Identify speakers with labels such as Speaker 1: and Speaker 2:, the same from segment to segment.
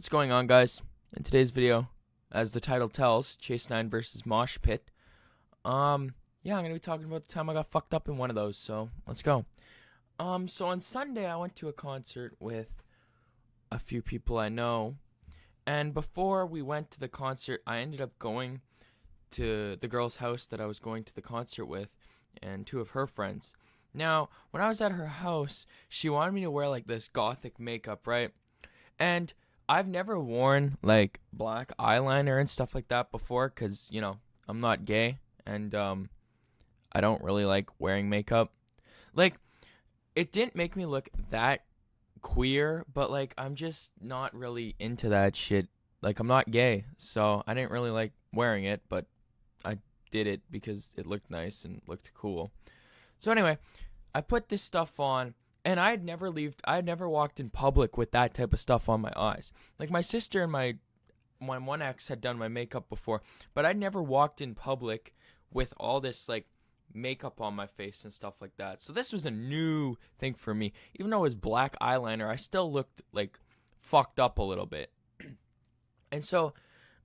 Speaker 1: What's going on, guys? In today's video, as the title tells, Chace9 versus Mosh Pit. Yeah, I'm gonna be talking about the time I got fucked up in one of those. So let's go. So on Sunday I went to a concert with a few people I know, and before we went to the concert, I ended up going to the girl's house that I was going to the concert with, and two of her friends. Now, when I was at her house, she wanted me to wear like this gothic makeup, right? And I've never worn like black eyeliner and stuff like that before because, I'm not gay and I don't really like wearing makeup. Like, it didn't make me look that queer, but like I'm just not really into that shit. Like, I'm not gay, so I didn't really like wearing it, but I did it because it looked nice and looked cool. So anyway, I put this stuff on. And I had never walked in public with that type of stuff on my eyes. Like, my sister and my one ex had done my makeup before, but I'd never walked in public with all this, like, makeup on my face and stuff like that. So this was a new thing for me. Even though it was black eyeliner, I still looked, like, fucked up a little bit. And so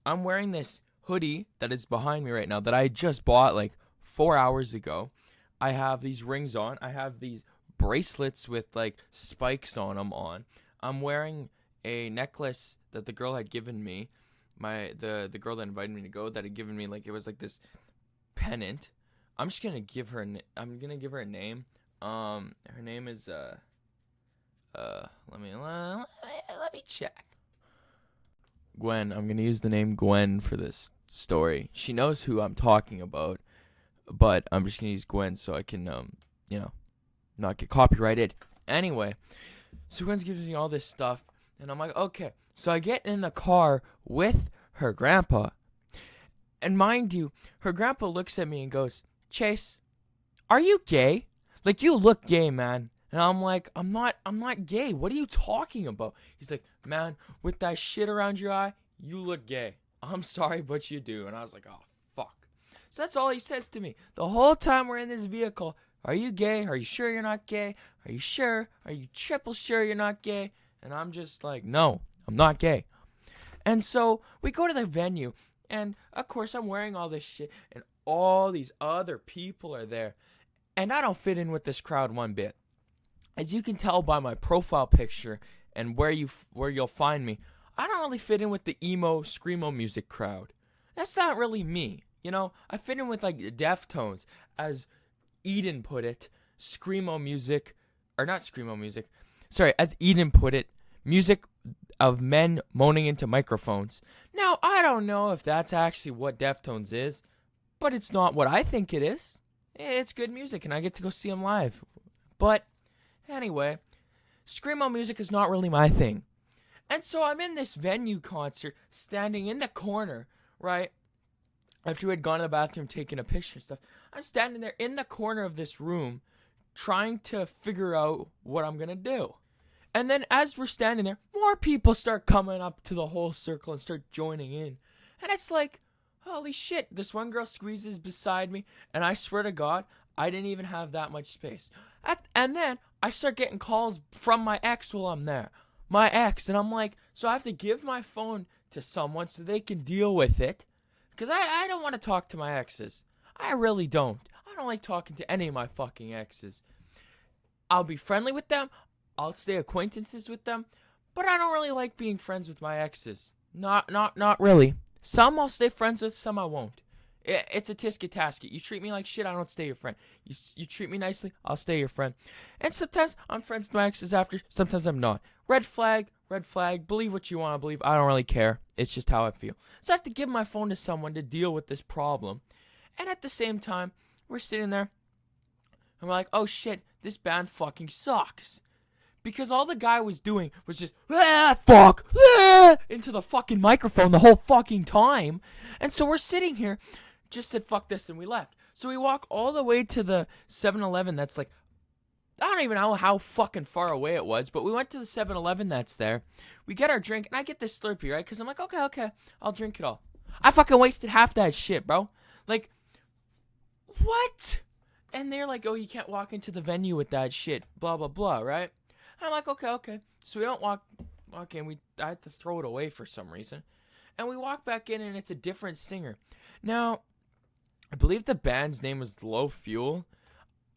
Speaker 1: I'm wearing this hoodie that is behind me right now that I just bought, like, 4 hours ago. I have these rings on. I have these bracelets with like spikes on them on. I'm wearing a necklace that the girl had given me. The girl that invited me to go, that had given me, like, it was like this pennant. I'm just gonna give her a name. Her name is let me check. Gwen. I'm gonna use the name Gwen for this story. She knows who I'm talking about, but I'm just gonna use Gwen so I can not get copyrighted. Anyway, so Gwen gives me all this stuff, and I'm like, okay. So I get in the car with her grandpa, and mind you, her grandpa looks at me and goes, "Chase, are you gay? Like, you look gay, man." And I'm like, I'm not gay. What are you talking about? He's like, "Man, with that shit around your eye, you look gay. I'm sorry, but you do." And I was like, oh, fuck. So that's all he says to me. The whole time we're in this vehicle, "Are you gay? Are you sure you're not gay? Are you sure? Are you triple sure you're not gay?" And I'm just like, no, I'm not gay. And so we go to the venue, and of course I'm wearing all this shit, and all these other people are there. And I don't fit in with this crowd one bit. As you can tell by my profile picture and where you'll find me, I don't really fit in with the emo, screamo music crowd. That's not really me. I fit in with like Deftones, as Eden put it, screamo music, or not screamo music, sorry, as Eden put it, music of men moaning into microphones. Now, I don't know if that's actually what Deftones is, but it's not what I think it is. It's good music, and I get to go see them live. But anyway, screamo music is not really my thing. And so I'm in this venue concert, standing in the corner, right? After we had gone to the bathroom, taking a picture and stuff, I'm standing there in the corner of this room, trying to figure out what I'm going to do. And then as we're standing there, more people start coming up to the whole circle and start joining in. And it's like, holy shit, this one girl squeezes beside me, and I swear to God, I didn't even have that much space. And then I start getting calls from my ex while I'm there. My ex, and I'm like, so I have to give my phone to someone so they can deal with it. Because I don't want to talk to my exes. I really don't. I don't like talking to any of my fucking exes. I'll be friendly with them. I'll stay acquaintances with them. But I don't really like being friends with my exes. Not really. Some I'll stay friends with, some I won't. It's a tisket-tasket. You treat me like shit, I don't stay your friend. You treat me nicely, I'll stay your friend. And sometimes I'm friends with my exes after, sometimes I'm not. Red flag. Believe what you want to believe. I don't really care. It's just how I feel. So I have to give my phone to someone to deal with this problem. And at the same time, we're sitting there, and we're like, oh shit, this band fucking sucks. Because all the guy was doing was just, fuck, into the fucking microphone the whole fucking time. And so we're sitting here, just said fuck this, and we left. So we walk all the way to the 7-Eleven that's like, I don't even know how fucking far away it was, but we went to the 7-Eleven that's there. We get our drink, and I get this Slurpee, right? Because I'm like, okay, I'll drink it all. I fucking wasted half that shit, bro. Like, what? And they're like, oh, you can't walk into the venue with that shit, blah, blah, blah, right? And I'm like, okay. So we don't walk Okay, and I had to throw it away for some reason. And we walk back in, and it's a different singer. Now, I believe the band's name was Low Fuel.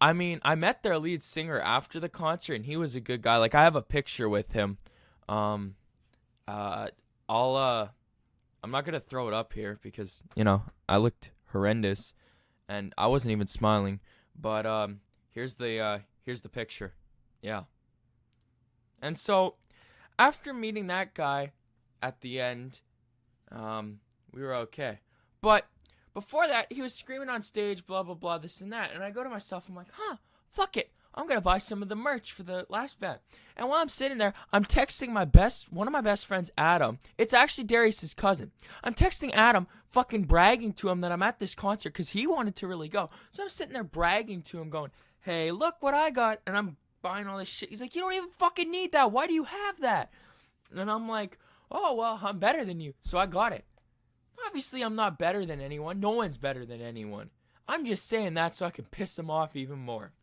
Speaker 1: I mean, I met their lead singer after the concert, and he was a good guy. Like, I have a picture with him. Um, I'm not gonna throw it up here because I looked horrendous, and I wasn't even smiling. But here's the picture. Yeah. And so, after meeting that guy, at the end, we were okay. But before that, he was screaming on stage, blah, blah, blah, this and that. And I go to myself, I'm like, fuck it. I'm going to buy some of the merch for the last band. And while I'm sitting there, I'm texting one of my best friends, Adam. It's actually Darius's cousin. I'm texting Adam, fucking bragging to him that I'm at this concert because he wanted to really go. So I'm sitting there bragging to him going, hey, look what I got. And I'm buying all this shit. He's like, you don't even fucking need that. Why do you have that? And I'm like, oh, well, I'm better than you. So I got it. Obviously, I'm not better than anyone. No one's better than anyone. I'm just saying that so I can piss them off even more.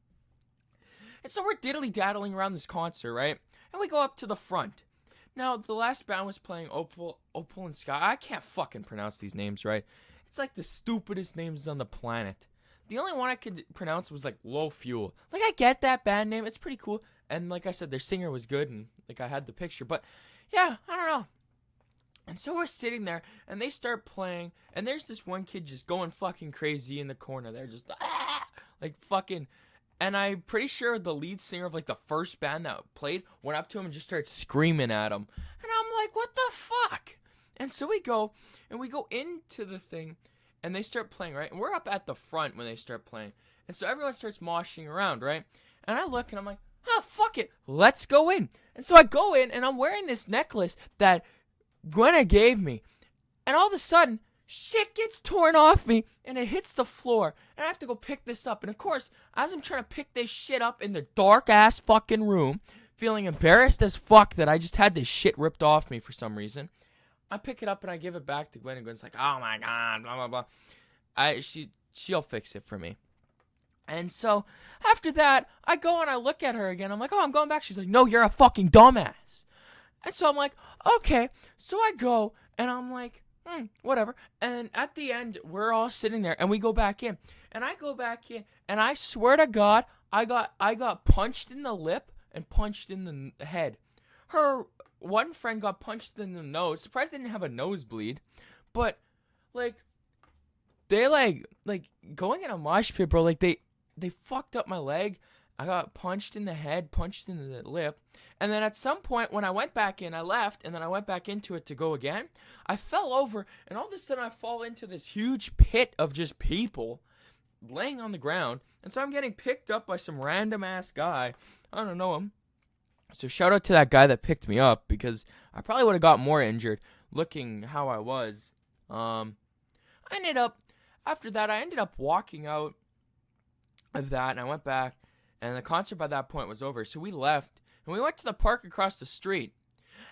Speaker 1: And so we're diddly-daddling around this concert, right? And we go up to the front. Now, the last band was playing Opal and Sky. I can't fucking pronounce these names right. It's like the stupidest names on the planet. The only one I could pronounce was like Low Fuel. Like, I get that band name. It's pretty cool. And like I said, their singer was good. And like I had the picture. But yeah, I don't know. And so we're sitting there, and they start playing, and there's this one kid just going fucking crazy in the corner there, just like fucking, and I'm pretty sure the lead singer of like the first band that played went up to him and just started screaming at him, and I'm like, what the fuck? And so we go into the thing, and they start playing, right? And we're up at the front when they start playing, and so everyone starts moshing around, right? And I look, and I'm like, fuck it, let's go in. And so I go in, and I'm wearing this necklace that Gwenna gave me, and all of a sudden shit gets torn off me and it hits the floor, and I have to go pick this up. And of course, as I'm trying to pick this shit up in the dark ass fucking room, feeling embarrassed as fuck that I just had this shit ripped off me for some reason, I pick it up and I give it back to Gwen, and Gwen's like, oh my god, blah blah blah. She'll fix it for me. And so after that, I go and I look at her again. I'm like, oh, I'm going back. She's like, no, you're a fucking dumbass. And so I'm like, okay. So I go, and I'm like, whatever. And at the end, we're all sitting there, and we go back in. And I go back in, and I swear to God, I got punched in the lip and punched in the head. Her one friend got punched in the nose. Surprised they didn't have a nosebleed. But, like, they, like going in a mosh pit, bro, like, they fucked up my leg. I got punched in the head, punched in the lip. And then at some point, when I went back in, I left, and then I went back into it to go again. I fell over, and all of a sudden I fall into this huge pit of just people laying on the ground. And so I'm getting picked up by some random-ass guy. I don't know him. So shout out to that guy that picked me up, because I probably would have got more injured looking how I was. After that, I ended up walking out of that, and I went back. And the concert by that point was over. So we left, and we went to the park across the street.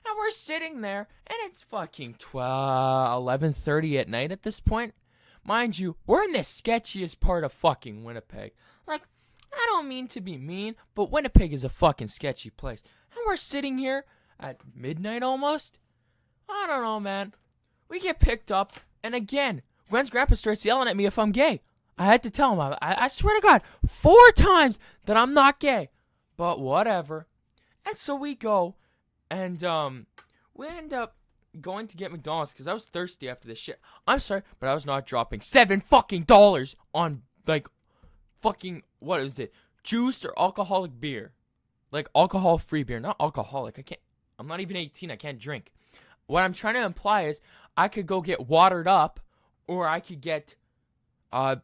Speaker 1: And we're sitting there, and it's fucking 11:30 at night at this point. Mind you, we're in the sketchiest part of fucking Winnipeg. Like, I don't mean to be mean, but Winnipeg is a fucking sketchy place. And we're sitting here at midnight almost. I don't know, man. We get picked up, and again, Gwen's grandpa starts yelling at me if I'm gay. I had to tell him, I swear to God, 4 times that I'm not gay. But whatever. And so we go, and we end up going to get McDonald's because I was thirsty after this shit. I'm sorry, but I was not dropping $7 fucking on, like, fucking, what is it? Juice or alcoholic beer. Like, alcohol-free beer, not alcoholic. I'm not even 18, I can't drink. What I'm trying to imply is I could go get watered up, or I could get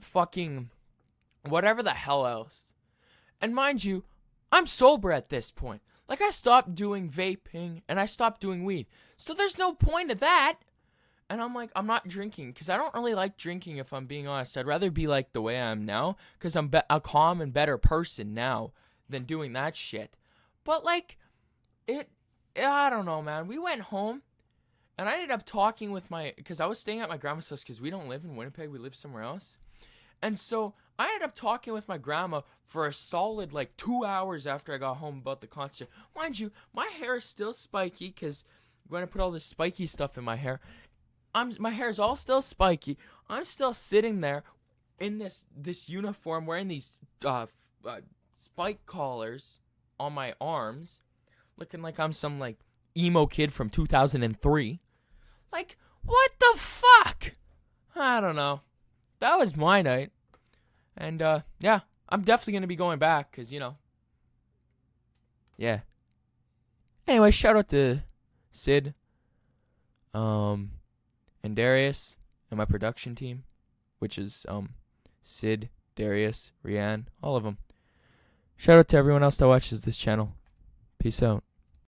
Speaker 1: fucking whatever the hell else. And mind you, I'm sober at this point. Like, I stopped doing vaping and I stopped doing weed. So there's no point of that. And I'm like, I'm not drinking because I don't really like drinking, if I'm being honest. I'd rather be like the way I am now because I'm a calm and better person now than doing that shit. But like, I don't know, man. We went home. And I ended up talking with because I was staying at my grandma's house because we don't live in Winnipeg, we live somewhere else. And so I ended up talking with my grandma for a solid like 2 hours after I got home about the concert. Mind you, my hair is still spiky because Gwen put all this spiky stuff in my hair. My hair is all still spiky. I'm still sitting there in this uniform wearing these spike collars on my arms, looking like I'm some like emo kid from 2003. Like, what the fuck? I don't know. That was my night. And yeah, I'm definitely going to be going back cuz yeah. Anyway, shout out to Sid and Darius and my production team, which is Sid, Darius, Rianne, all of them. Shout out to everyone else that watches this channel. Peace out.